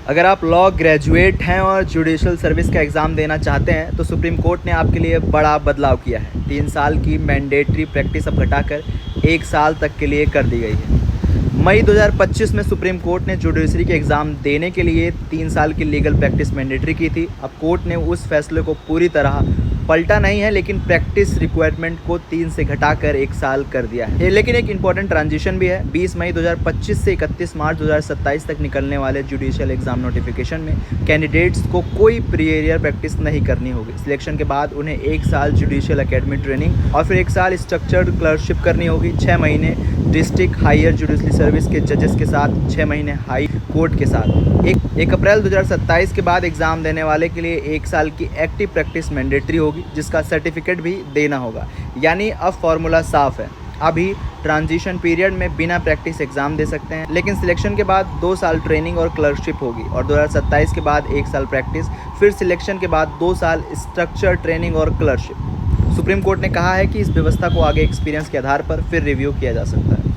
अगर आप law graduate हैं और जुडिशल सर्विस का एग्ज़ाम देना चाहते हैं तो सुप्रीम कोर्ट ने आपके लिए बड़ा बदलाव किया है। 3 साल की मैंडेटरी प्रैक्टिस अब घटाकर 1 साल तक के लिए कर दी गई है। मई 2025 में सुप्रीम कोर्ट ने जुडिशरी के एग्ज़ाम देने के लिए 3 साल की लीगल प्रैक्टिस मैंडेटरी की थी। अब कोर्ट ने उस फैसले को पूरी तरह पलटा नहीं है, लेकिन प्रैक्टिस रिक्वायरमेंट को 3 से घटाकर 1 साल कर दिया है। लेकिन एक इंपॉर्टेंट ट्रांजिशन भी है। 20 मई 2025 से 31 मार्च 2027 तक निकलने वाले जुडिशियल एग्ज़ाम नोटिफिकेशन में कैंडिडेट्स को कोई प्रीएरियर प्रैक्टिस नहीं करनी होगी। सिलेक्शन के बाद उन्हें 1 साल जुडिशियल एकेडमी ट्रेनिंग और फिर 1 साल स्ट्रक्चर्ड क्लर्कशिप करनी होगी। 6 महीने डिस्ट्रिक्ट हायर जुडिशरी सर्विस के जजेस के साथ, 6 महीने हाई कोर्ट के साथ। 1 अप्रैल 2027 के बाद एग्ज़ाम देने वाले के लिए 1 साल की एक्टिव प्रैक्टिस मैंडेटरी होगी, जिसका सर्टिफिकेट भी देना होगा। यानी अब फॉर्मूला साफ है। अभी ट्रांजिशन पीरियड में बिना प्रैक्टिस एग्ज़ाम दे सकते हैं, लेकिन सिलेक्शन के बाद 2 साल ट्रेनिंग और क्लर्कशिप होगी और 2027 के बाद 1 साल प्रैक्टिस, फिर सिलेक्शन के बाद 2 साल स्ट्रक्चर ट्रेनिंग और क्लर्कशिप। सुप्रीम कोर्ट ने कहा है कि इस व्यवस्था को आगे एक्सपीरियंस के आधार पर फिर रिव्यू किया जा सकता है।